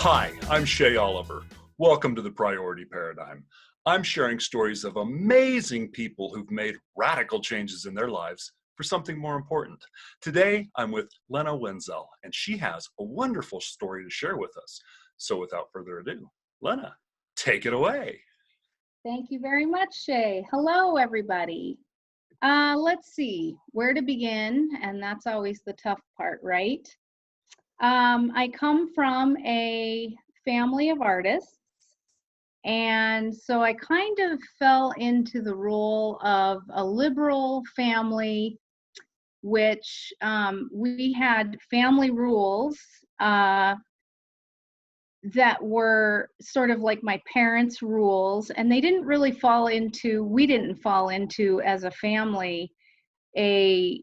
Hi, I'm Shay Oliver. Welcome to the Priority Paradigm. I'm sharing stories of amazing people who've made radical changes in their lives for something more important. Today, I'm with Lena Wenzel, and she has a wonderful story to share with us. So without further ado, Lena, take it away. Thank you very much, Shay. Hello, everybody. Let's see where to begin, and that's always the tough part, right? I come from a family of artists, and so I kind of fell into the role of a liberal family, which we had family rules that were sort of like my parents' rules, and we didn't fall into as a family a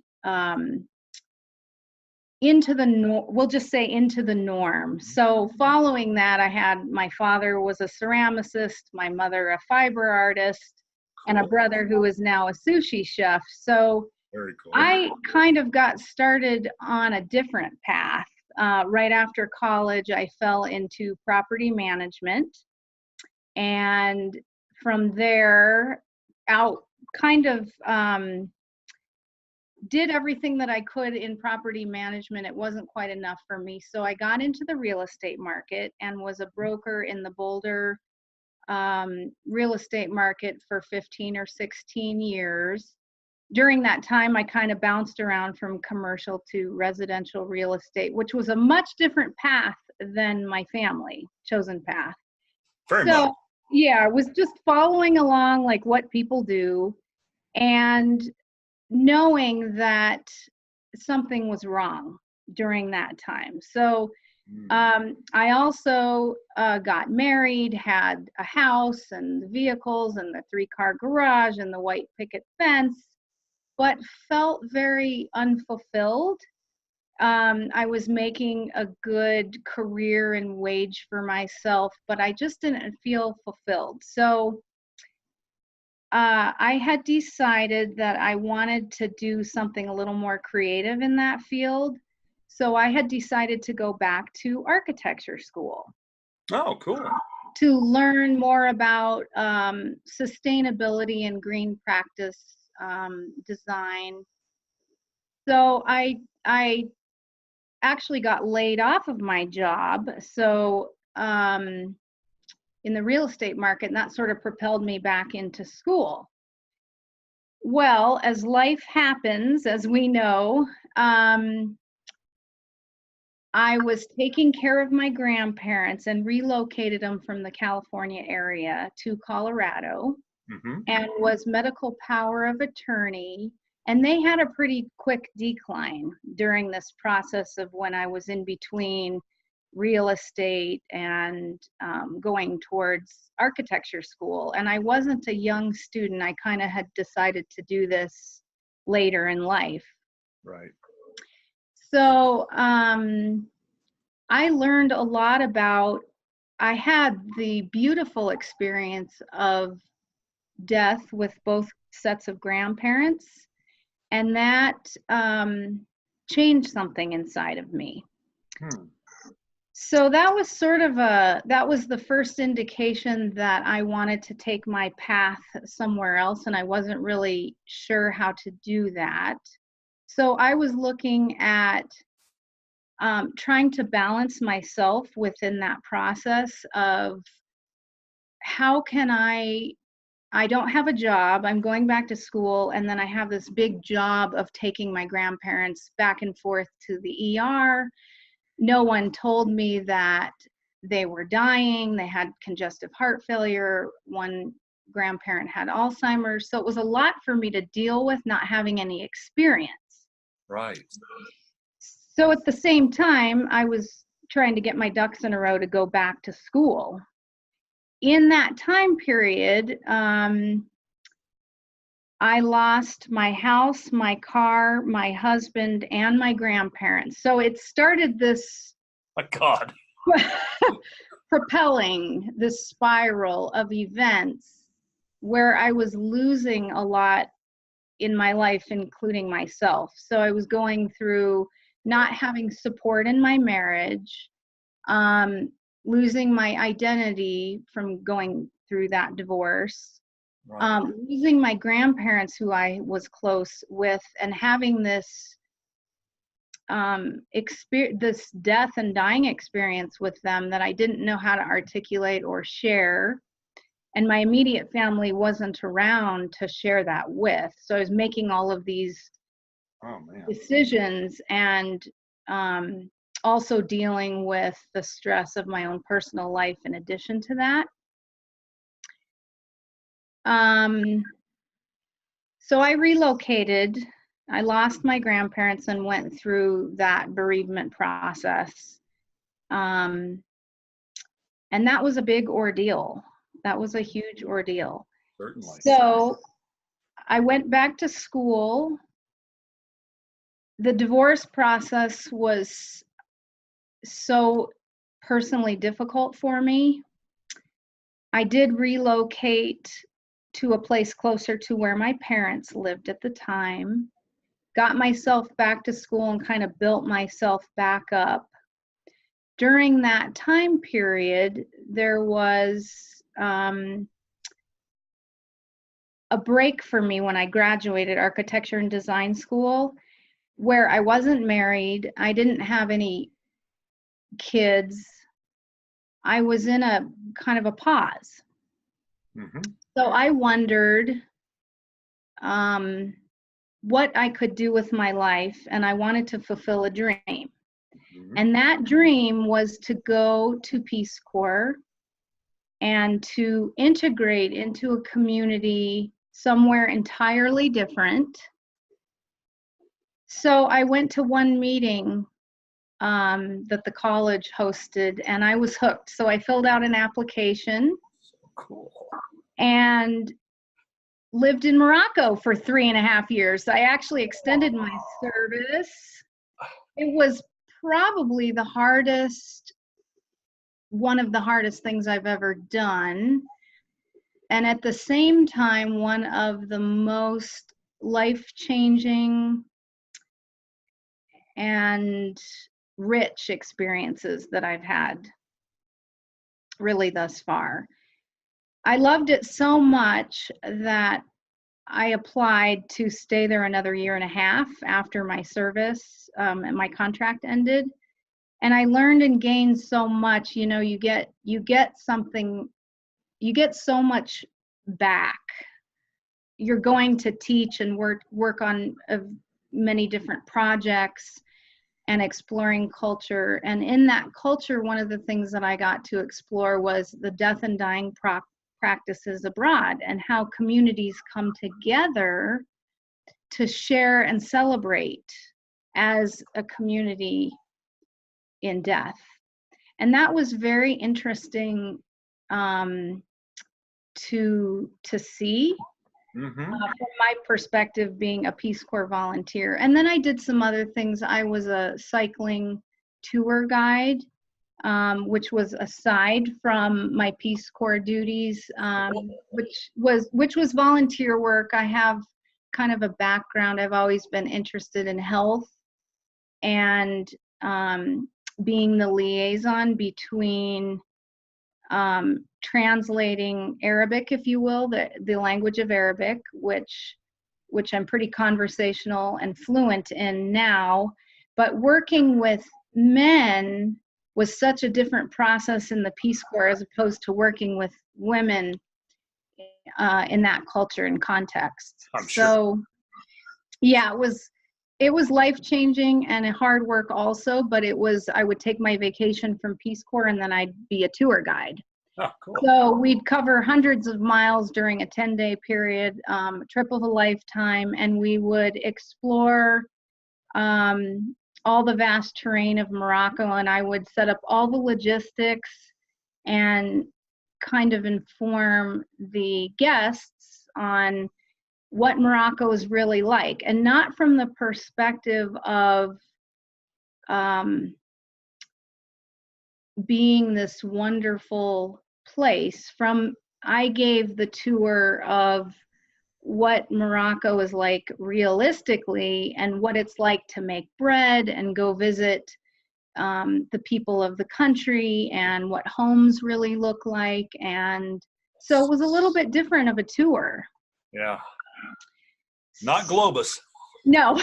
we'll just say into the norm. So following that, I had my father was a ceramicist, my mother a fiber artist, and a brother who is now a sushi chef. So Very cool. I kind of got started on a different path. Right after college, I fell into property management, and from there out kind of did everything that I could in property management. It wasn't quite enough for me, so I got into the real estate market and was a broker in the Boulder real estate market for 15 or 16 years. During that time, I kind of bounced around from commercial to residential real estate, which was a much different path than my family chosen path. Very much. Yeah, I was just following along like what people do and knowing that something was wrong during that time. So I also got married, had a house and the vehicles and the 3-car garage and the white picket fence, but felt very unfulfilled. I was making a good career and wage for myself, but I just didn't feel fulfilled. So I had decided that I wanted to do something a little more creative in that field. So I had decided to go back to architecture school. Oh, cool. To learn more about sustainability and green practice design. So I actually got laid off of my job. So in the real estate market, and that sort of propelled me back into school. Well, as life happens, as we know, I was taking care of my grandparents and relocated them from the California area to Colorado, and was medical power of attorney. And they had a pretty quick decline during this process of when I was in between real estate and going towards architecture school. And I wasn't a young student. I kind of had decided to do this later in life. Right. So I learned a lot I had the beautiful experience of death with both sets of grandparents, and that changed something inside of me. So that was that was the first indication that I wanted to take my path somewhere else, and I wasn't really sure how to do that. So I was looking at trying to balance myself within that process of how can I don't have a job, I'm going back to school, and then I have this big job of taking my grandparents back and forth to the ER. No one told me that they were dying. They had congestive heart failure. One grandparent had Alzheimer's. So it was a lot for me to deal with, not having any experience. Right. So at the same time, I was trying to get my ducks in a row to go back to school. In that time period, I lost my house, my car, my husband, and my grandparents. So it started this My God. propelling this spiral of events where I was losing a lot in my life, including myself. So I was going through not having support in my marriage, losing my identity from going through that divorce, Right. losing my grandparents who I was close with, and having this this death and dying experience with them that I didn't know how to articulate or share. And my immediate family wasn't around to share that with. So I was making all of these decisions, and also dealing with the stress of my own personal life in addition to that. So I relocated. I lost my grandparents and went through that bereavement process. And that was a big ordeal. That was a huge ordeal. Certainly. So I went back to school. The divorce process was so personally difficult for me. I did relocate to a place closer to where my parents lived at the time, got myself back to school and kind of built myself back up. During that time period, there was a break for me when I graduated architecture and design school, where I wasn't married. I didn't have any kids. I was in a kind of a pause. Mm-hmm. So I wondered what I could do with my life, and I wanted to fulfill a dream. Mm-hmm. And that dream was to go to Peace Corp and to integrate into a community somewhere entirely different. So I went to one meeting that the college hosted, and I was hooked. So I filled out an application. Cool. And lived in Morocco for 3.5 years. I actually extended my service. It was probably one of the hardest things I've ever done. And at the same time, one of the most life-changing and rich experiences that I've had really thus far. I loved it so much that I applied to stay there another 1.5 years after my service and my contract ended. And I learned and gained so much. You know, you get so much back. You're going to teach and work on many different projects and exploring culture. And in that culture, one of the things that I got to explore was the death and dying practices abroad, and how communities come together to share and celebrate as a community in death. And that was very interesting to see. Mm-hmm. From my perspective, being a Peace Corps volunteer. And then I did some other things. I was a cycling tour guide, which was aside from my Peace Corps duties, which was volunteer work. I have kind of a background. I've always been interested in health, and being the liaison between translating Arabic, if you will, the language of Arabic, which I'm pretty conversational and fluent in now, but working with men was such a different process in the Peace Corps as opposed to working with women in that culture and context. I'm sure. So yeah, it was life-changing and a hard work also, but I would take my vacation from Peace Corps and then I'd be a tour guide. Oh, cool. So we'd cover hundreds of miles during a 10-day period, a trip of a lifetime, and we would explore all the vast terrain of Morocco, and I would set up all the logistics and kind of inform the guests on what Morocco is really like, and not from the perspective of being this wonderful place. I gave the tour of what Morocco is like realistically, and what it's like to make bread and go visit the people of the country and what homes really look like. And so it was a little bit different of a tour. Yeah. Not Globus. No.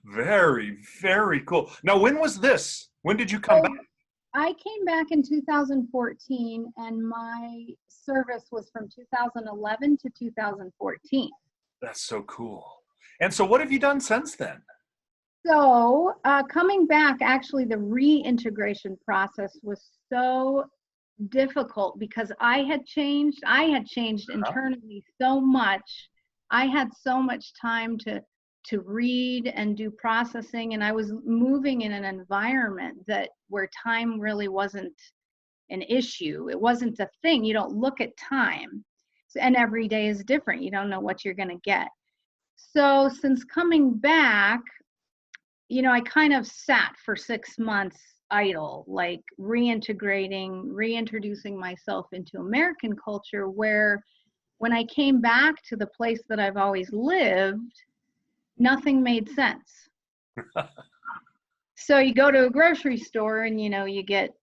Very, very cool. Now, when was this? When did you come back? I came back in 2014, and my service was from 2011 to 2014. That's so cool. And so what have you done since then? So coming back, actually, the reintegration process was so difficult because I had changed internally so much. I had so much time to read and do processing, and I was moving in an environment where time really wasn't an issue. It wasn't a thing. You don't look at time, and every day is different. You don't know what you're going to get. So since coming back, I kind of sat for 6 months idle, like reintroducing myself into American culture, where when I came back to the place that I've always lived, nothing made sense. So you go to a grocery store and, you get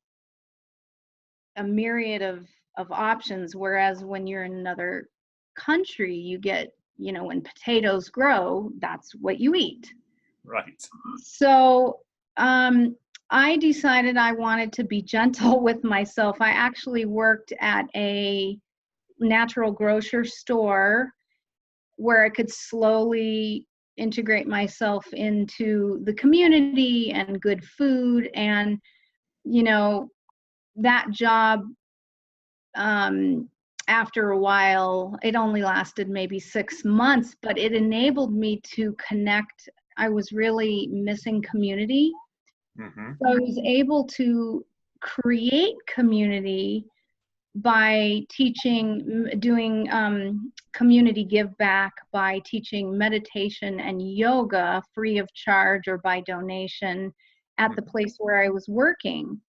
a myriad of options. Whereas when you're in another country, you get, when potatoes grow, that's what you eat. Right. So I decided I wanted to be gentle with myself. I actually worked at a natural grocer store where I could slowly integrate myself into the community and good food. And, that job, after a while, it only lasted maybe 6 months, but it enabled me to connect. I was really missing community. Mm-hmm. So I was able to create community by doing community give back, by teaching meditation and yoga free of charge or by donation at the place where I was working.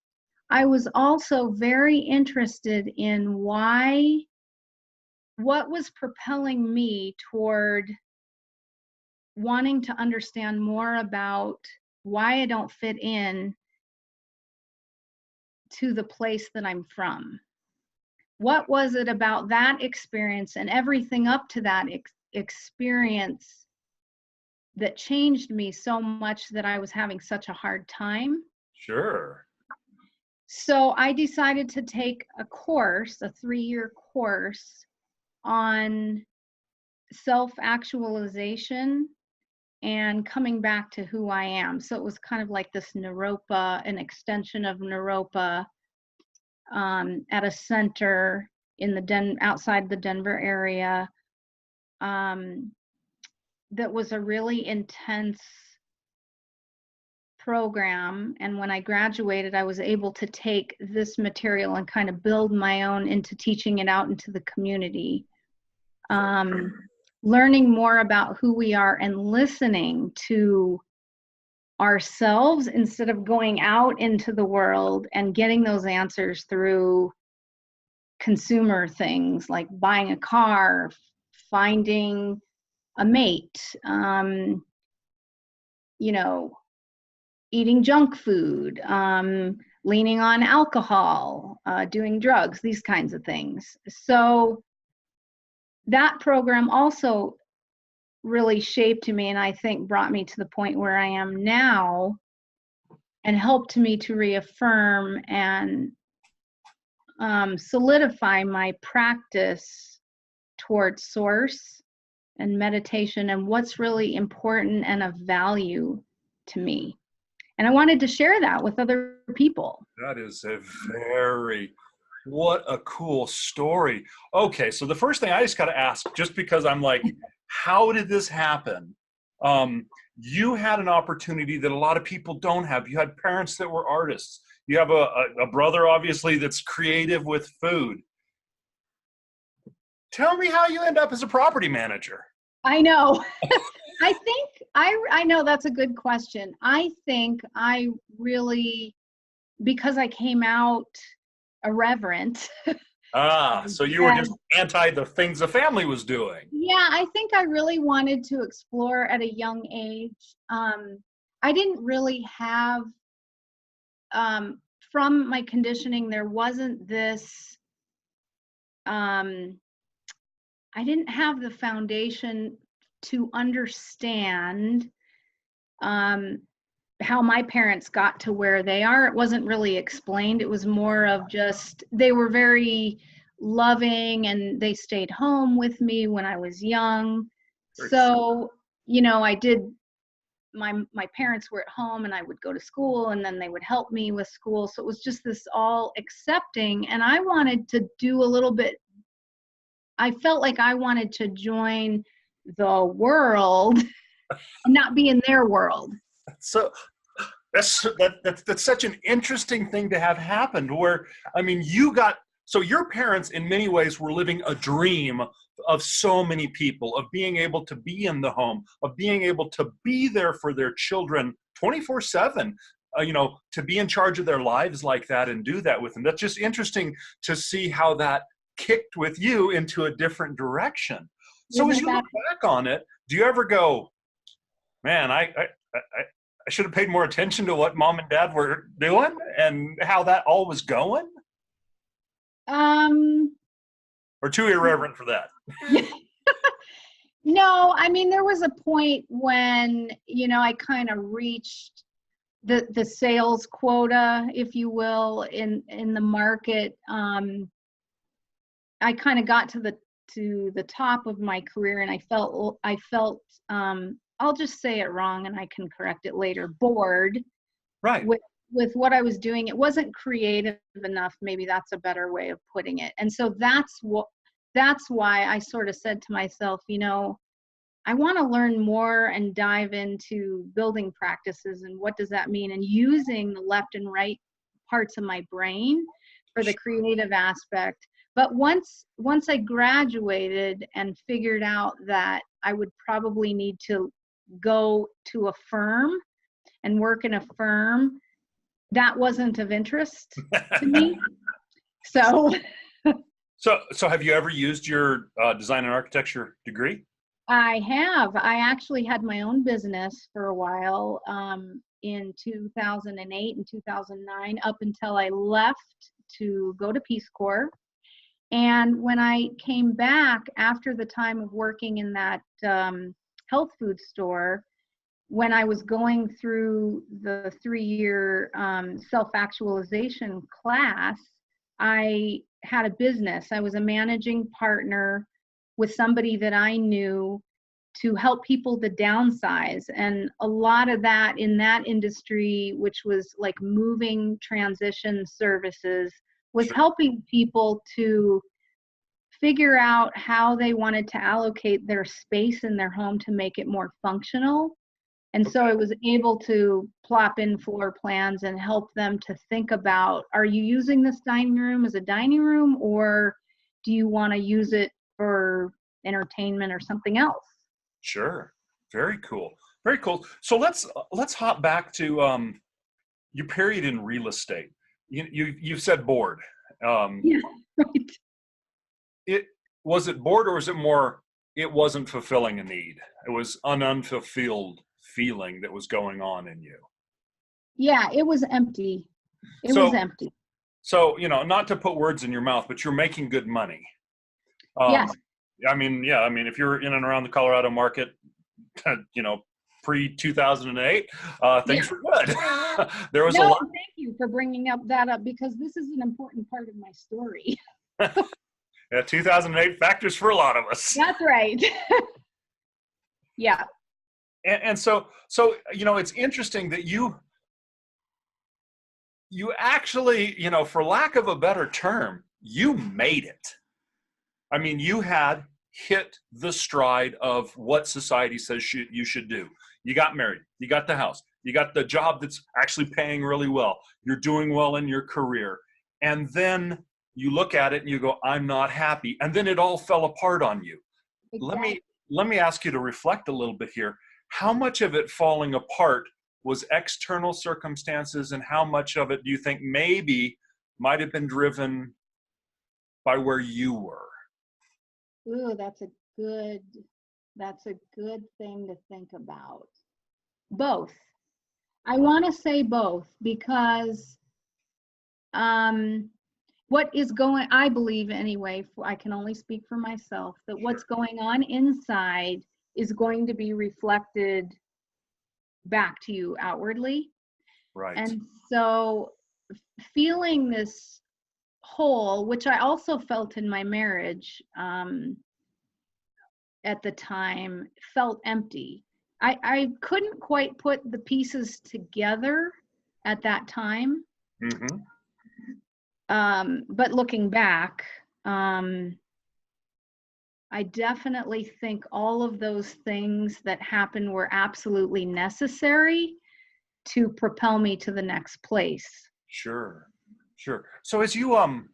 I was also very interested in what was propelling me toward wanting to understand more about why I don't fit in to the place that I'm from. What was it about that experience and everything up to that experience that changed me so much that I was having such a hard time? Sure. So I decided to take a 3-year course on self-actualization and coming back to who I am. So it was kind of like this Naropa, an extension of Naropa, at a center in outside the Denver area. That was a really intense program. And when I graduated, I was able to take this material and kind of build my own into teaching it out into the community. Learning more about who we are and listening to ourselves instead of going out into the world and getting those answers through consumer things like buying a car, finding a mate, eating junk food, leaning on alcohol, doing drugs, these kinds of things. So that program also really shaped me, and I think brought me to the point where I am now and helped me to reaffirm and solidify my practice towards source and meditation and what's really important and of value to me. And I wanted to share that with other people. That is what a cool story. Okay, so the first thing I just got to ask, just because I'm like, how did this happen? You had an opportunity that a lot of people don't have. You had parents that were artists. You have a brother, obviously, that's creative with food. Tell me how you end up as a property manager. I know. I think, I know that's a good question. I think I really, because I came out irreverent. So you were just anti the things the family was doing. Yeah, I think I really wanted to explore at a young age. I didn't really have, from my conditioning, there wasn't this, I didn't have the foundation to understand how my parents got to where they are. It wasn't really explained. It was more of just, they were very loving and they stayed home with me when I was young. Very So, I did, my parents were at home and I would go to school and then they would help me with school. So it was just this all accepting. And I wanted to do a little bit, I felt like I wanted to join the world and not be in their world. So that's such an interesting thing to have happened where, I mean, so your parents in many ways were living a dream of so many people, of being able to be in the home, of being able to be there for their children 24/7, to be in charge of their lives like that and do that with them. That's just interesting to see how that kicked with you into a different direction. So as you look back on it, do you ever go, man, I should have paid more attention to what mom and dad were doing and how that all was going? Or too irreverent for that? No, I mean, there was a point when, I kind of reached the sales quota, if you will, in the market. I kind of got to the top of my career and I felt, I'll just say it wrong and I can correct it later, bored. Right. With what I was doing. It wasn't creative enough. Maybe that's a better way of putting it. And so that's why I sort of said to myself, I want to learn more and dive into building practices and what does that mean, and using the left and right parts of my brain for the creative aspect. But once I graduated and figured out that I would probably need to go to a firm and work in a firm, that wasn't of interest to me. So have you ever used your design and architecture degree? I have. I actually had my own business for a while, in 2008 and 2009, up until I left to go to Peace Corp. And when I came back after the time of working in that health food store, when I was going through the 3-year self-actualization class, I had a business. I was a managing partner with somebody that I knew to help people to downsize. And a lot of that in that industry, which was like moving transition services, was helping people to figure out how they wanted to allocate their space in their home to make it more functional. And so I was able to plop in floor plans and help them to think about, are you using this dining room as a dining room, or do you want to use it for entertainment or something else? Sure. Very cool. Very cool. So let's hop back to your period in real estate. You said bored. Yeah, right. Was it bored, or was it more, it wasn't fulfilling a need? It was an unfulfilled feeling that was going on in you? Yeah, it was empty. It was empty. So, not to put words in your mouth, but you're making good money. Yes. I mean, if you're in and around the Colorado market, pre-2008, things were good. There was a lot. Thank you for bringing that up, because this is an important part of my story. Yeah, 2008 factors for a lot of us. That's right. Yeah. And so it's interesting that you actually, for lack of a better term, you made it. I mean, you had hit the stride of what society says you should do. You got married, you got the house, you got the job that's actually paying really well, you're doing well in your career, and then you look at it and you go, I'm not happy, and then it all fell apart on you. Exactly. Let me ask you to reflect a little bit here. How much of it falling apart was external circumstances, and how much of it do you think maybe might have been driven by where you were? Ooh, that's a good thing to think about. Both. I want to say both because what is going, I believe anyway, I can only speak for myself, that what's going on inside is going to be reflected back to you outwardly. Right. And so feeling this hole, which I also felt in my marriage at the time, felt empty. I couldn't quite put the pieces together at that time. Mm-hmm. But looking back, I definitely think all of those things that happened were absolutely necessary to propel me to the next place. Sure. So as you kind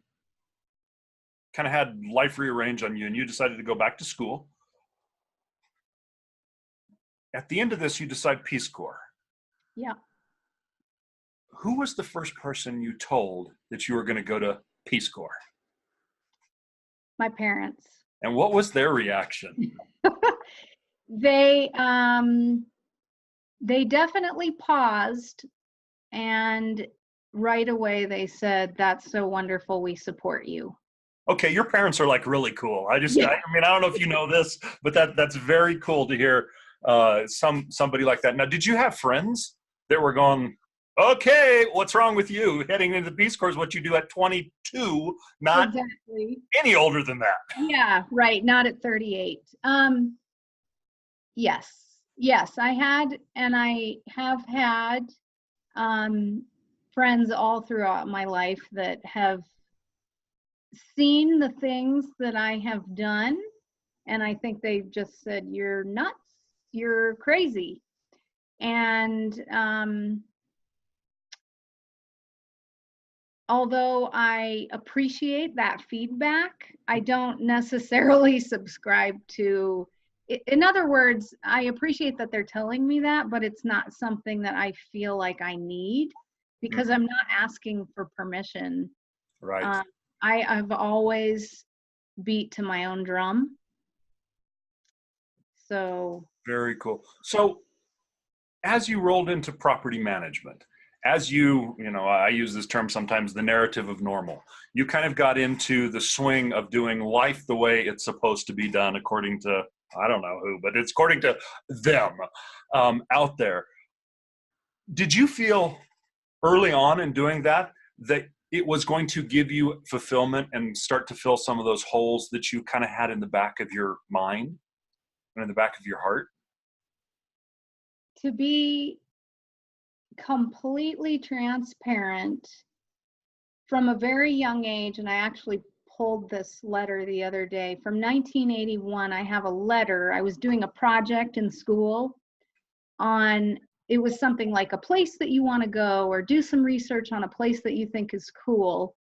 of had life rearranged on you and you decided to go back to school, at the end of this, you decide Peace Corps. Yeah. Who was the first person you told that you were going to go to Peace Corps? My parents. And what was their reaction? They definitely paused, and right away they said, "That's so wonderful. We support you." Okay, your parents are like really cool. I Yeah. mean, I don't know if you know this, but that's very cool to hear somebody like that. Now, did you have friends that were going, okay, what's wrong with you? Heading into the Peace Corps is what you do at 22, not Exactly. any older than that. Yeah, right. Not at 38. Yes, I had, and I have had friends all throughout my life that have seen the things that I have done, and I think they've just said, "You're nuts, you're crazy." And although I appreciate that feedback, I don't necessarily subscribe to, in other words, I appreciate that they're telling me that, but it's not something that I feel like I need, because I'm not asking for permission. Right. I've always beat to my own drum. So Very cool. So as you rolled into property management, as you know, I use this term sometimes, the narrative of normal, you kind of got into the swing of doing life the way it's supposed to be done, according to, I don't know who, but it's according to them out there. Did you feel early on in doing that it was going to give you fulfillment and start to fill some of those holes that you kind of had in the back of your mind and in the back of your heart? to be completely transparent, from a very young age, and I actually pulled this letter the other day from 1981. I have a letter. I was doing a project in school on, it was something like a place that you want to go, or do some research on a place that you think is cool.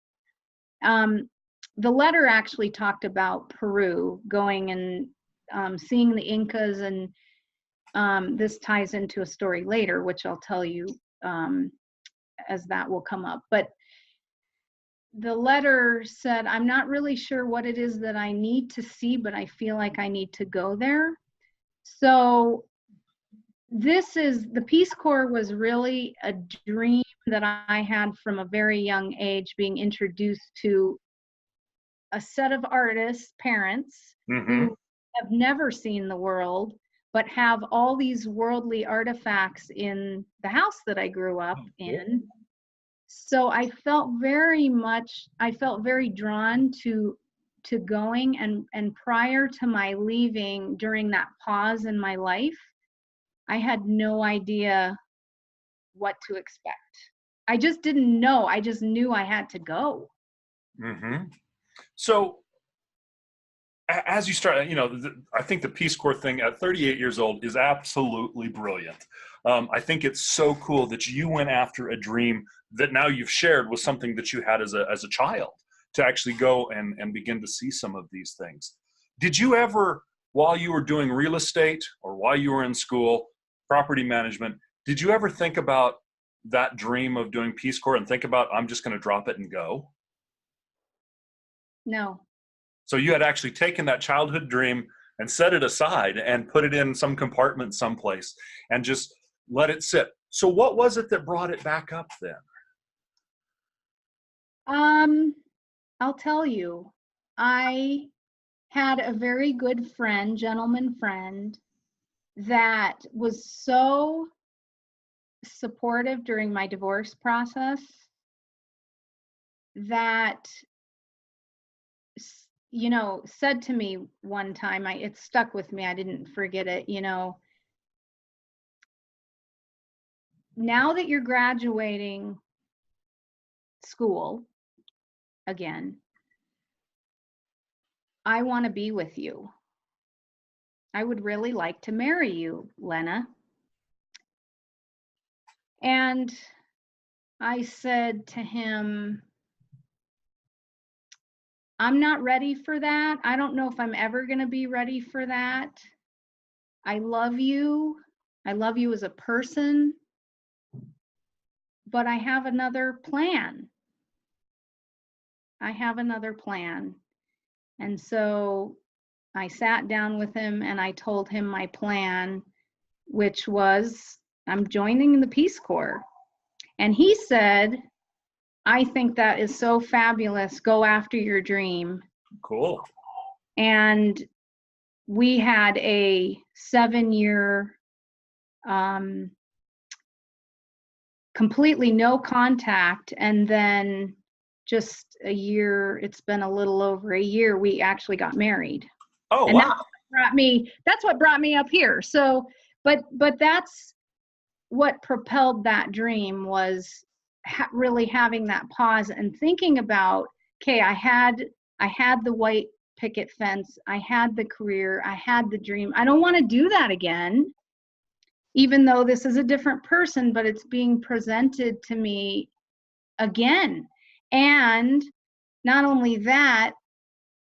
The letter actually talked about Peru, going and seeing the Incas, and this ties into a story later, which I'll tell you as that will come up. But the letter said, "I'm not really sure what it is that I need to see, but I feel like I need to go there." So the Peace Corps was really a dream that I had from a very young age, being introduced to a set of artists, parents, who have never seen the world, but have all these worldly artifacts in the house that I grew up in. So I felt very drawn to going, and prior to my leaving, during that pause in my life, I had no idea what to expect. I just didn't know. I just knew I had to go. So as you start, I think the Peace Corps thing at 38 years old is absolutely brilliant. I think it's so cool that you went after a dream that now you've shared with something that you had as a child, to actually go and begin to see some of these things. Did you ever, while you were doing real estate or while you were in school, property management, did you ever think about that dream of doing Peace Corps and think about, I'm just going to drop it and go? No. So you had actually taken that childhood dream and set it aside and put it in some compartment someplace and just let it sit. So what was it that brought it back up then? I'll tell you, I had a very good friend, gentleman friend, that was so supportive during my divorce process that, said to me one time, it stuck with me, I didn't forget it, now that you're graduating school again, I want to be with you. I would really like to marry you, Lena. And I said to him, I'm not ready for that. I don't know if I'm ever going to be ready for that. I love you. I love you as a person, but I have another plan. I have another plan. And so I sat down with him and I told him my plan, which was I'm joining the Peace Corps. And he said, I think that is so fabulous. Go after your dream. Cool. And we had a 7-year completely no contact, and then just a year, it's been a little over a year, we actually got married. Oh, and wow. that's what brought me up here. So but that's what propelled that dream, was really having that pause and thinking about, okay, I had the white picket fence, I had the career, I had the dream. I don't want to do that again, even though this is a different person, but it's being presented to me again. And not only that,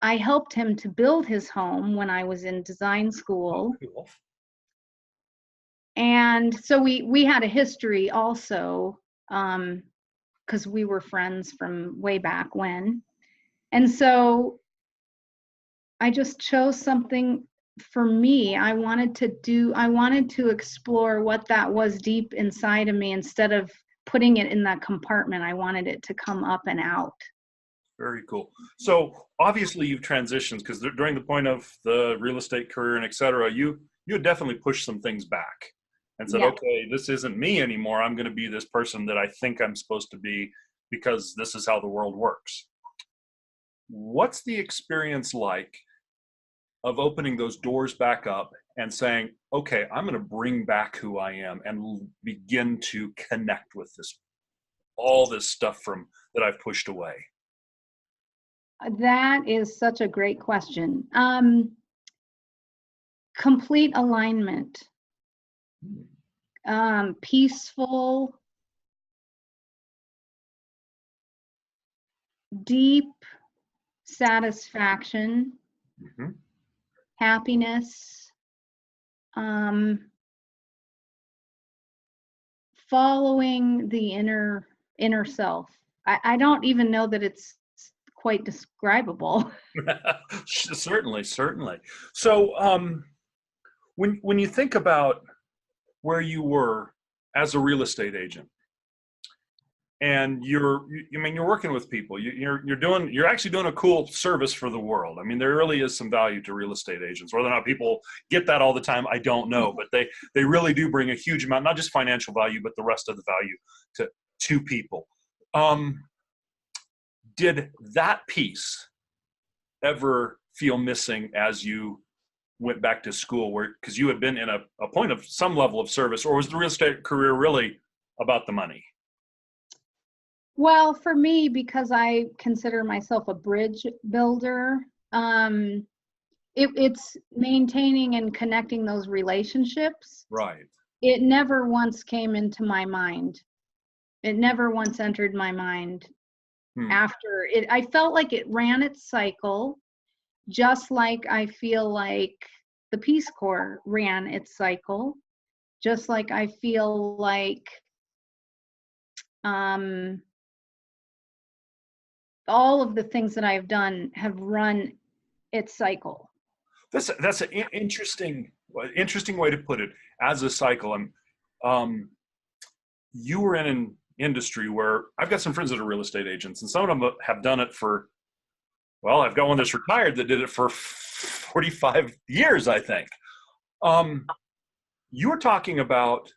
I helped him to build his home when I was in design school. Oh, cool. And so we had a history also, because we were friends from way back when. And so I just chose something for me. I wanted to explore what that was deep inside of me. Instead of putting it in that compartment, I wanted it to come up and out. Very cool. So obviously you've transitioned, because during the point of the real estate career and et cetera, you had definitely pushed some things back and said, Yeah. okay, this isn't me anymore. I'm going to be this person that I think I'm supposed to be because this is how the world works. What's the experience like of opening those doors back up and saying, okay, I'm going to bring back who I am and begin to connect with all this stuff that I've pushed away? That is such a great question. Complete alignment, peaceful, deep satisfaction, Mm-hmm. happiness, following the inner self. I don't even know that it's quite describable. Certainly. So when you think about where you were as a real estate agent, and you're working with people, you're actually doing a cool service for the world. I mean, there really is some value to real estate agents. Whether or not people get that all the time, I don't know, but they really do bring a huge amount, not just financial value, but the rest of the value to people. Did that piece ever feel missing as you went back to school, because you had been in a point of some level of service, or was the real estate career really about the money? Well, for me, because I consider myself a bridge builder, it's maintaining and connecting those relationships. Right. It never once came into my mind. It never once entered my mind. After it, I felt like it ran its cycle, just like I feel like the Peace Corps ran its cycle, just like I feel like all of the things that I've done have run its cycle. That's an interesting way to put it, as a cycle. you were in an industry where I've got some friends that are real estate agents, and some of them have done it for, well, I've got one that's retired that did it for 45 years, I think. You were talking about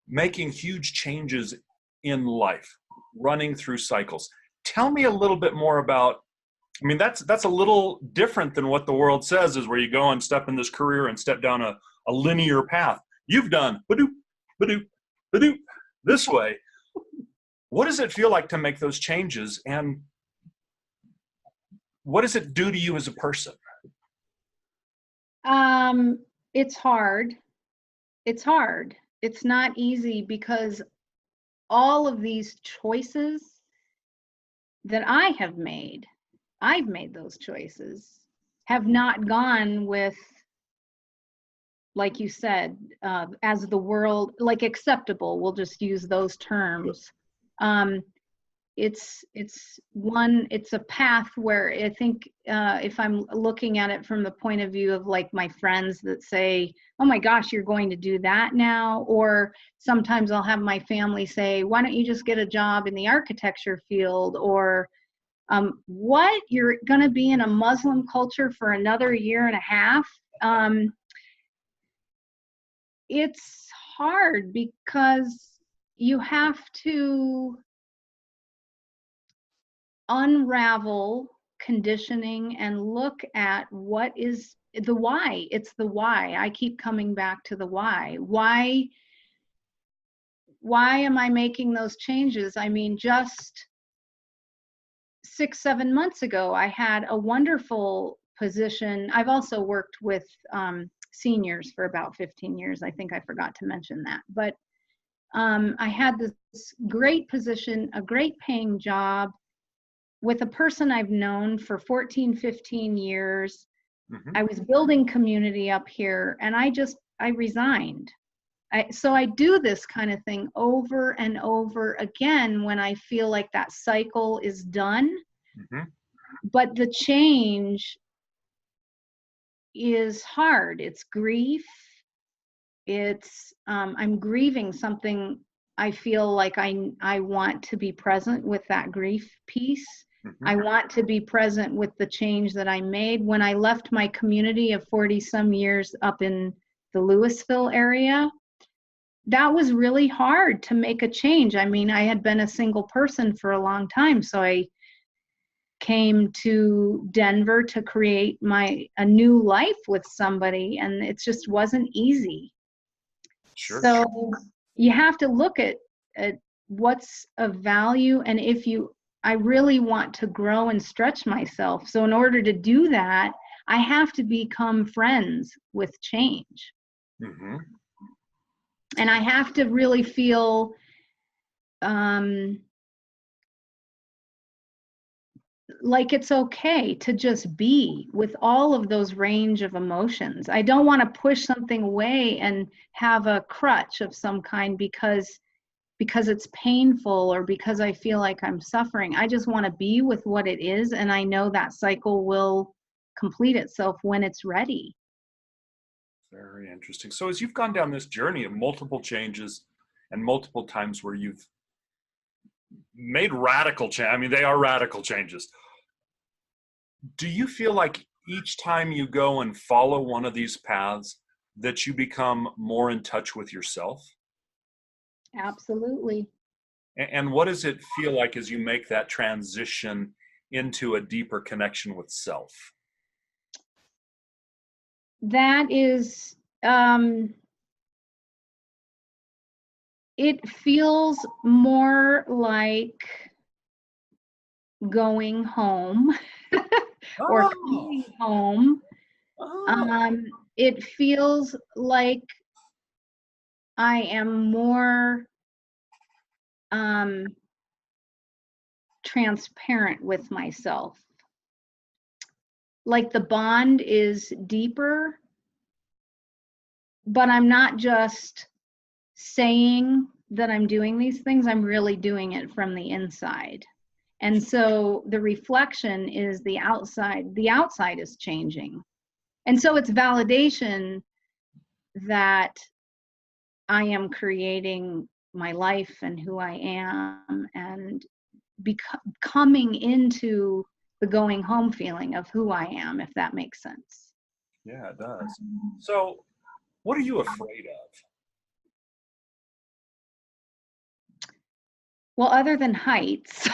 making huge changes in life, running through cycles. Tell me a little bit more about, I mean, that's a little different than what the world says is where you go and step in this career and step down a linear path. You've done ba-doop, ba-doop, ba-doop, this way. What does it feel like to make those changes, and what does it do to you as a person? It's hard. It's hard. It's not easy because all of these choices that I've made those choices, have not gone with, like you said, as the world, like acceptable, we'll just use those terms. It's a path where I think if I'm looking at it from the point of view of like my friends that say, oh my gosh, you're going to do that now, or sometimes I'll have my family say, why don't you just get a job in the architecture field, or what, you're going to be in a Muslim culture for another year and a half. It's hard because you have to unravel conditioning and look at what is the why. It's the why. I keep coming back to the why. Why am I making those changes? I mean, just 6-7 months ago, I had a wonderful position. I've also worked with seniors for about 15 years. I think I forgot to mention that. But I had this great position, a great paying job with a person I've known for 14, 15 years. Mm-hmm. I was building community up here, and I resigned. So I do this kind of thing over and over again when I feel like that cycle is done. Mm-hmm. But the change is hard. It's grief. It's I'm grieving something. I feel like I want to be present with that grief piece. Mm-hmm. I want to be present with the change that I made when I left my community of 40 some years up in the Louisville area. That was really hard to make a change. I mean, I had been a single person for a long time, so I came to Denver to create a new life with somebody, and it just wasn't easy. Sure. So you have to look at what's of value, and I really want to grow and stretch myself. So in order to do that, I have to become friends with change. Mm-hmm. And I have to really feel like it's okay to just be with all of those range of emotions. I don't want to push something away and have a crutch of some kind because it's painful or because I feel like I'm suffering. I just want to be with what it is, and I know that cycle will complete itself when it's ready. Very interesting. So as you've gone down this journey of multiple changes and multiple times where you've made radical change, I mean, they are radical changes. Do you feel like each time you go and follow one of these paths that you become more in touch with yourself? Absolutely. And what does it feel like as you make that transition into a deeper connection with self? That is, it feels more like going home or coming home. It feels like I am more transparent with myself. Like the bond is deeper, but I'm not just saying that I'm doing these things, I'm really doing it from the inside. And so the reflection is the outside. The outside is changing. And so it's validation that I am creating my life and who I am, and coming into the going home feeling of who I am, if that makes sense. Yeah, it does. So, what are you afraid of? Well, other than heights,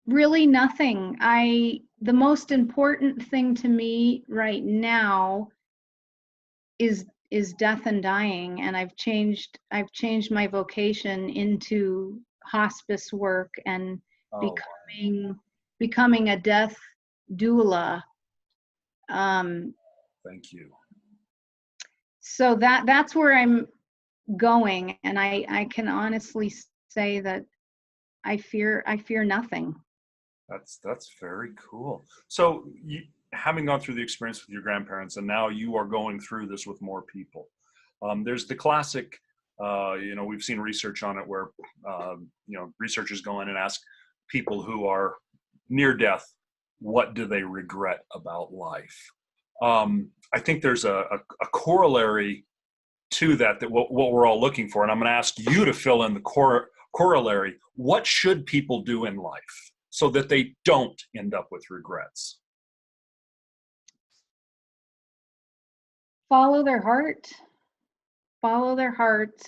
really nothing. The most important thing to me right now is death and dying, and I've changed my vocation into hospice work and Oh, becoming a death doula. thank you. So that's where I'm going, and I can honestly say that I fear nothing. That's very cool. So, having gone through the experience with your grandparents, and now you are going through this with more people. There's the classic, we've seen research on it where, researchers go in and ask people who are near death, what do they regret about life? I think there's a corollary to that what we're all looking for, and I'm going to ask you to fill in the corollary. What should people do in life so that they don't end up with regrets? Follow their hearts,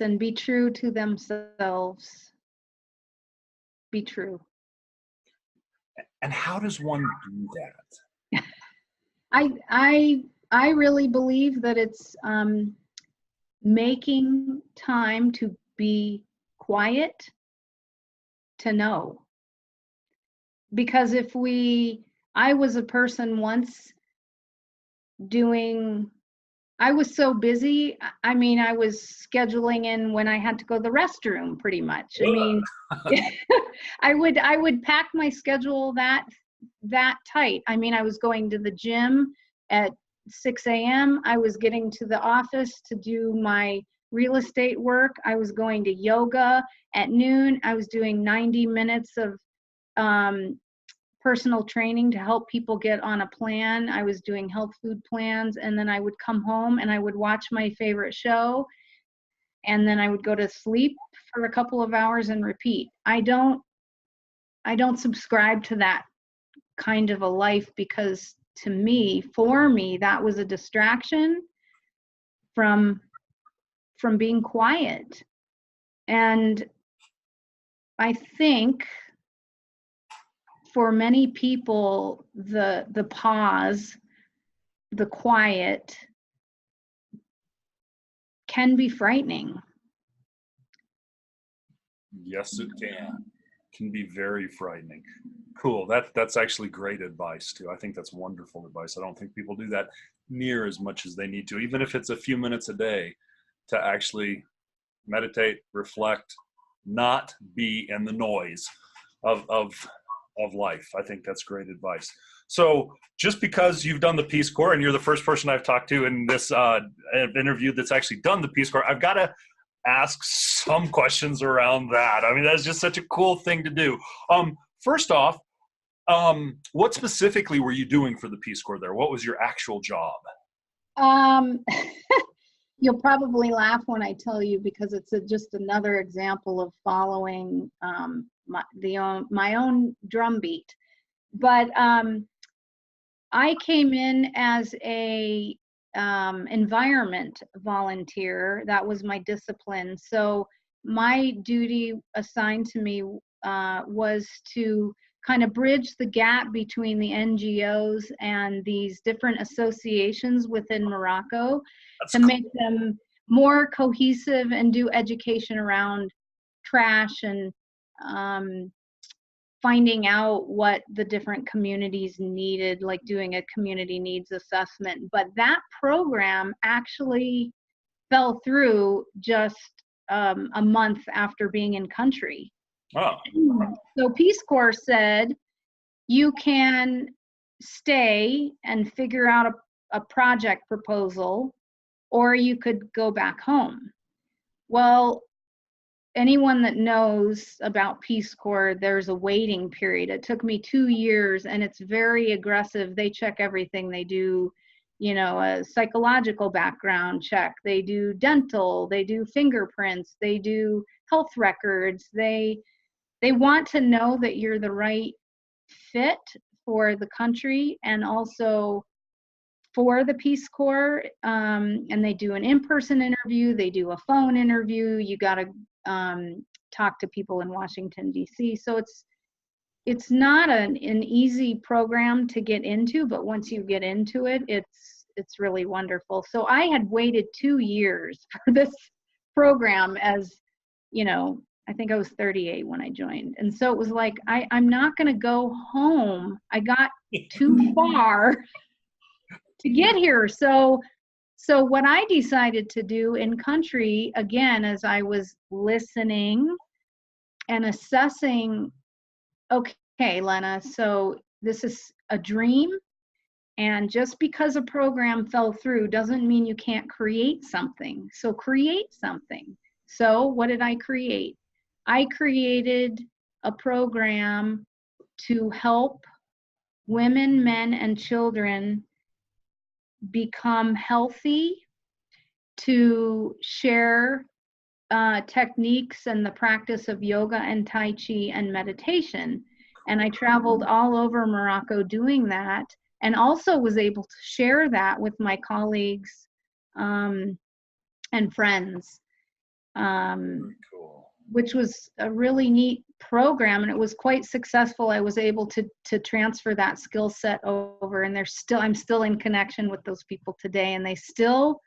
and be true to themselves. Be true. And how does one do that? I really believe that it's making time to be quiet, to know. Because I was a person once I was so busy. I mean, I was scheduling in when I had to go to the restroom pretty much. I mean, I would pack my schedule that tight. I mean, I was going to the gym at 6 a.m. I was getting to the office to do my real estate work. I was going to yoga at noon. I was doing 90 minutes of personal training to help people get on a plan. I was doing health food plans, and then I would come home and I would watch my favorite show, and then I would go to sleep for a couple of hours and repeat. I don't subscribe to that kind of a life, because for me, that was a distraction from being quiet. And I think for many people, the pause, the quiet can be frightening. Yes, it can be very frightening. Cool. That's actually great advice too. I think that's wonderful advice. I don't think people do that near as much as they need to, even if it's a few minutes a day, to actually meditate, reflect, not be in the noise of life. I think that's great advice. So just because you've done the Peace Corps, and you're the first person I've talked to in this interview that's actually done the Peace Corps, I've got to ask some questions around that. I mean, that's just such a cool thing to do. First off, what specifically were you doing for the Peace Corps there? What was your actual job? You'll probably laugh when I tell you, because it's just another example of following my own drumbeat. But I came in as a environment volunteer. That was my discipline. So my duty assigned to me was to kind of bridge the gap between the NGOs and these different associations within Morocco. That's to cool. Make them more cohesive and do education around trash and finding out what the different communities needed, like doing a community needs assessment. But that program actually fell through just a month after being in country. Oh. So Peace Corps said, you can stay and figure out a project proposal, or you could go back home. Well, anyone that knows about Peace Corps, there's a waiting period. It took me 2 years, and it's very aggressive. They check everything they do. a psychological background check. They do dental, they do fingerprints, they do health records. They want to know that you're the right fit for the country and also for the Peace Corps. And they do an in-person interview, they do a phone interview. You got to talk to people in Washington, D.C. So it's not an easy program to get into, but once you get into it, it's really wonderful. So I had waited 2 years for this program as, I think I was 38 when I joined. And so it was like, I'm not going to go home. I got too far to get here. So what I decided to do in country, again, as I was listening and assessing, okay, Lena, so this is a dream. And just because a program fell through doesn't mean you can't create something. So create something. So what did I create? I created a program to help women, men, and children become healthy, to share techniques and the practice of yoga and Tai Chi and meditation. And I traveled all over Morocco doing that, and also was able to share that with my colleagues and friends, Cool. which was a really neat program, and it was quite successful. I was able to transfer that skill set over, and I'm still in connection with those people today, and they still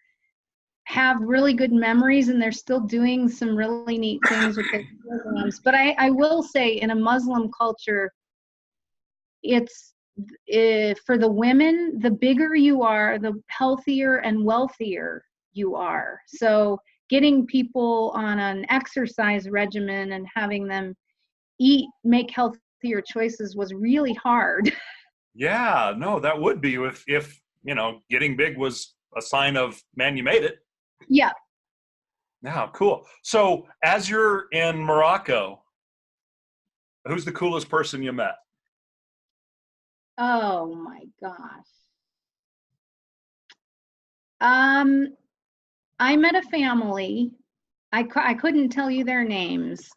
have really good memories, and they're still doing some really neat things with their programs. But I will say, in a Muslim culture, it's for the women, the bigger you are, the healthier and wealthier you are. So getting people on an exercise regimen and having them make healthier choices was really hard. Yeah, no, that would be if getting big was a sign of, man, you made it. Yeah. Yeah, cool. So as you're in Morocco, who's the coolest person you met? Oh my gosh. I met a family. I couldn't tell you their names.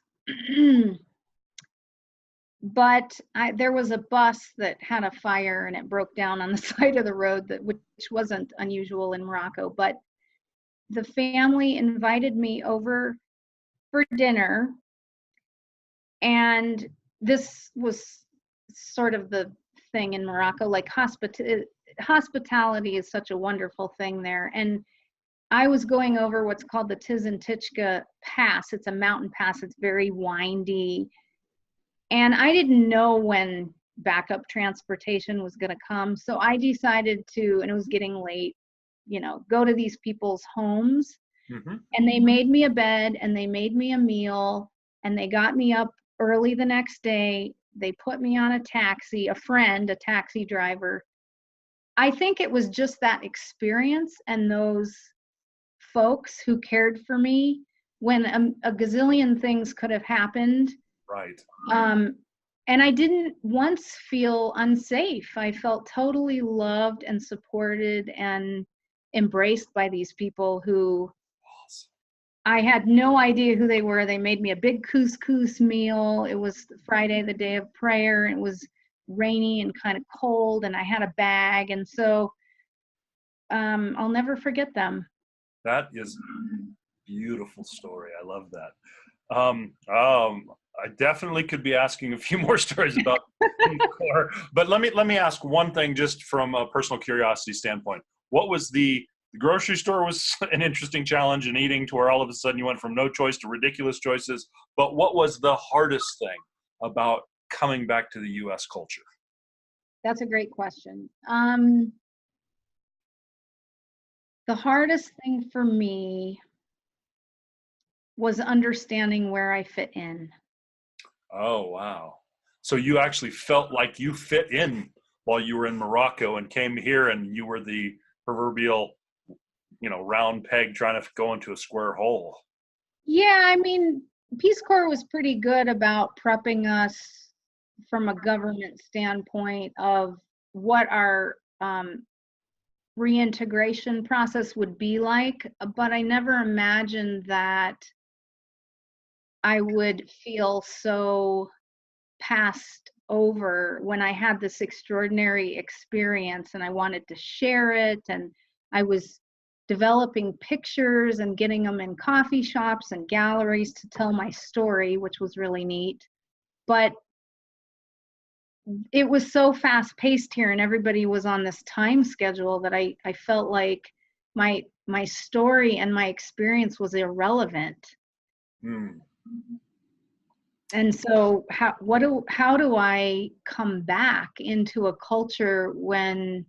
But there was a bus that had a fire and it broke down on the side of the road, which wasn't unusual in Morocco. But the family invited me over for dinner, and this was sort of the thing in Morocco, like hospitality is such a wonderful thing there. And I was going over what's called the Tizintichka Pass. It's a mountain pass. It's very windy. And I didn't know when backup transportation was going to come. So I decided to, and it was getting late, go to these people's homes. Mm-hmm. And they made me a bed, and they made me a meal, and they got me up early the next day. They put me on a taxi, a taxi driver. I think it was just that experience and those folks who cared for me when a gazillion things could have happened. Right. And I didn't once feel unsafe. I felt totally loved and supported and embraced by these people who I had no idea who they were. They made me a big couscous meal. It was Friday, the day of prayer. It was rainy and kind of cold, and I had a bag. And so I'll never forget them. That is a beautiful story. I love that. I definitely could be asking a few more stories about Peace Corps, but let me ask one thing just from a personal curiosity standpoint. What was the grocery store was an interesting challenge in eating to where all of a sudden you went from no choice to ridiculous choices, but what was the hardest thing about coming back to the U.S. culture? That's a great question. The hardest thing for me was understanding where I fit in. Oh, wow. So you actually felt like you fit in while you were in Morocco and came here and you were the proverbial, round peg trying to go into a square hole. Yeah, I mean, Peace Corps was pretty good about prepping us from a government standpoint of what our reintegration process would be like, but I never imagined that I would feel so passed over when I had this extraordinary experience and I wanted to share it. And I was developing pictures and getting them in coffee shops and galleries to tell my story, which was really neat. But it was so fast paced here and everybody was on this time schedule that I felt like my story and my experience was irrelevant. Mm. And so how do I come back into a culture when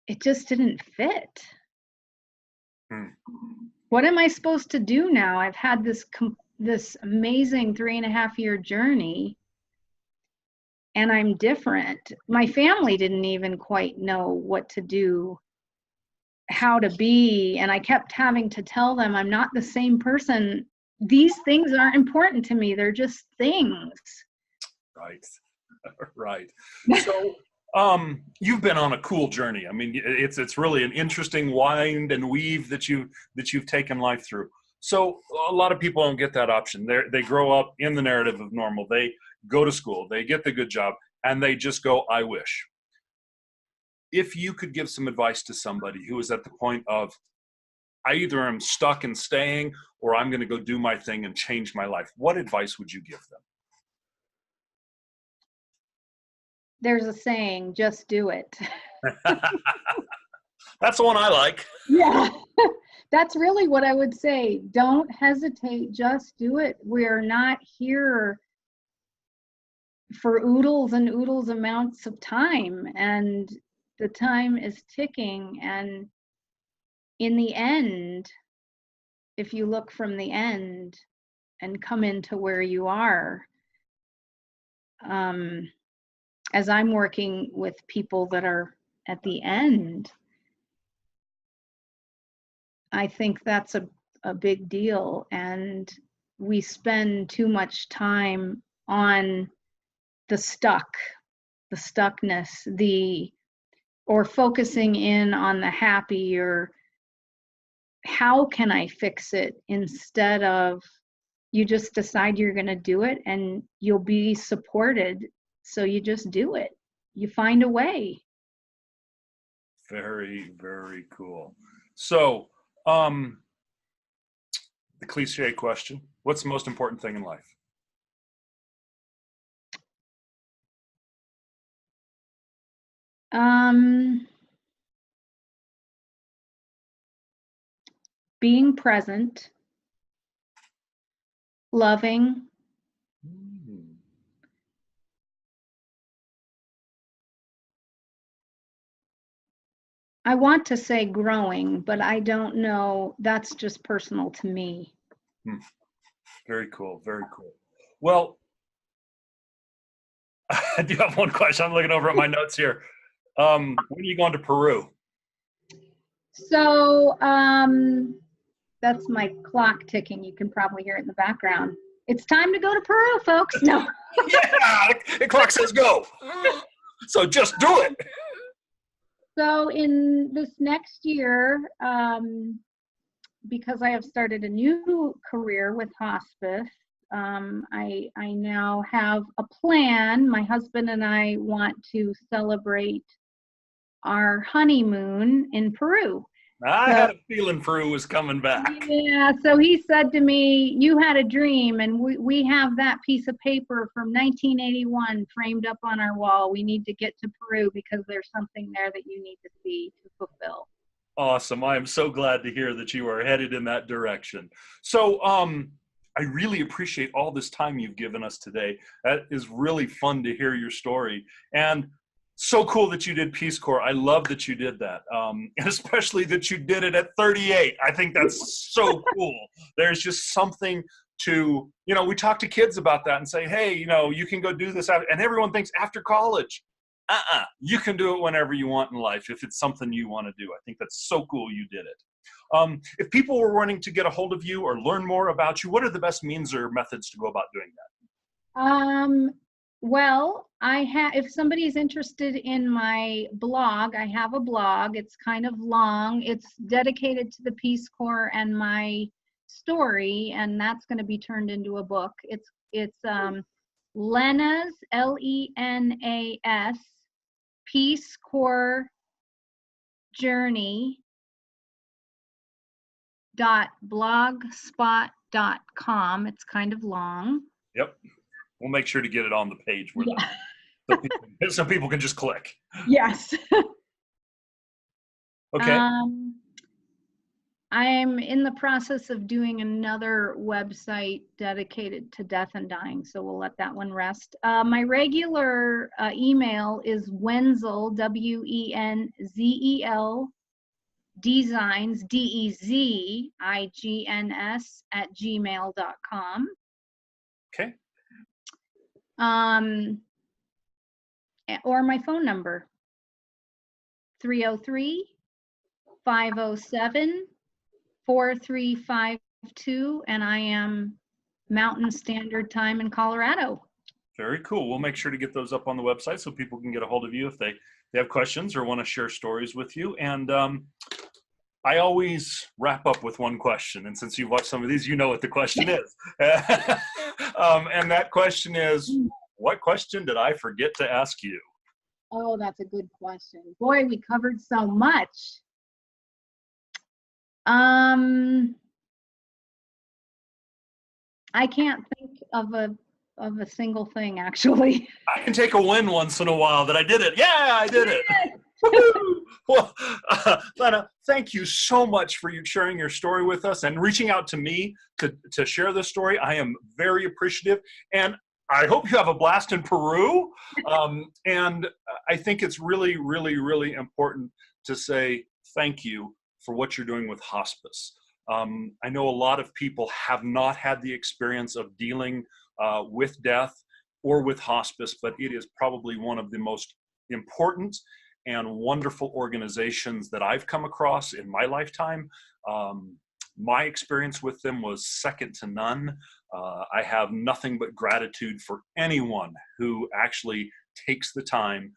it just didn't fit? Mm. What am I supposed to do now? I've had this amazing 3.5-year journey and I'm different. My family didn't even quite know what to do, how to be, and I kept having to tell them I'm not the same person. These things aren't important to me. They're just things. Right. Right. So you've been on a cool journey. I mean, it's really an interesting wind and weave that you've taken life through. So a lot of people don't get that option. They grow up in the narrative of normal. They go to school, they get the good job, and they just go, I wish. If you could give some advice to somebody who is at the point of, I either am stuck and staying or I'm going to go do my thing and change my life, what advice would you give them? There's a saying, just do it. That's the one I like. Yeah, that's really what I would say. Don't hesitate, just do it. We're not here for oodles and oodles amounts of time, and the time is ticking. And in the end, if you look from the end and come into where you are, as I'm working with people that are at the end, I think that's a big deal. And we spend too much time on the stuckness, or focusing in on the happy, or how can I fix it, instead of you just decide you're going to do it and you'll be supported. So you just do it. You find a way. Very, very cool. So, the cliche question, what's the most important thing in life? Being present, loving, I want to say growing, but I don't know. That's just personal to me. Very cool. Very cool. Well, I do have one question. I'm looking over at my notes here. When are you going to Peru? So that's my clock ticking. You can probably hear it in the background. It's time to go to Peru, folks. No. Yeah, the clock says go. So just do it. So in this next year, because I have started a new career with hospice, I now have a plan. My husband and I want to celebrate our honeymoon in Peru. I had a feeling Peru was coming back. Yeah, so he said to me, you had a dream, and we have that piece of paper from 1981 framed up on our wall. We need to get to Peru because there's something there that you need to see to fulfill. Awesome. I am so glad to hear that you are headed in that direction. So I really appreciate all this time you've given us today. That is really fun to hear your story. And so cool that you did Peace Corps. I love that you did that, and especially that you did it at 38. I think that's so cool. There's just something to, we talk to kids about that and say, hey, you can go do this. And everyone thinks after college. You can do it whenever you want in life if it's something you want to do. I think that's so cool you did it. If people were wanting to get a hold of you or learn more about you, what are the best means or methods to go about doing that? Well, if somebody's interested in my blog, I have a blog. It's kind of long. It's dedicated to the Peace Corps and my story, and that's going to be turned into a book. It's Lena's, Lenas, Peace Corps Journey .blogspot.com. It's kind of long. Yep. We'll make sure to get it on the page where so people can just click. Yes. Okay. I'm in the process of doing another website dedicated to death and dying, so we'll let that one rest. My regular email is Wenzel, Wenzel, designs, DEZIGNS @gmail.com. Okay. Or my phone number, 303-507-4352, and I am Mountain Standard Time in Colorado. Very cool. We'll make sure to get those up on the website so people can get a hold of you if they have questions or want to share stories with you. And I always wrap up with one question. And since you've watched some of these, you know what the question is. And that question is, what question did I forget to ask you? Oh, that's a good question. Boy, we covered so much. I can't think of a single thing, actually. I can take a win once in a while that I did it. Yeah, I did it. Well, Lena, thank you so much for you sharing your story with us and reaching out to me to share this story. I am very appreciative, and I hope you have a blast in Peru. And I think it's really, really, really important to say thank you for what you're doing with hospice. I know a lot of people have not had the experience of dealing with death or with hospice, but it is probably one of the most important and wonderful organizations that I've come across in my lifetime. My experience with them was second to none. I have nothing but gratitude for anyone who actually takes the time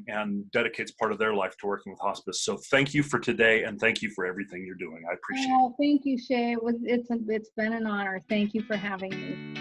and dedicates part of their life to working with hospice. So thank you for today, and thank you for everything you're doing. I appreciate it. Thank you, Shay. It's been an honor. Thank you for having me.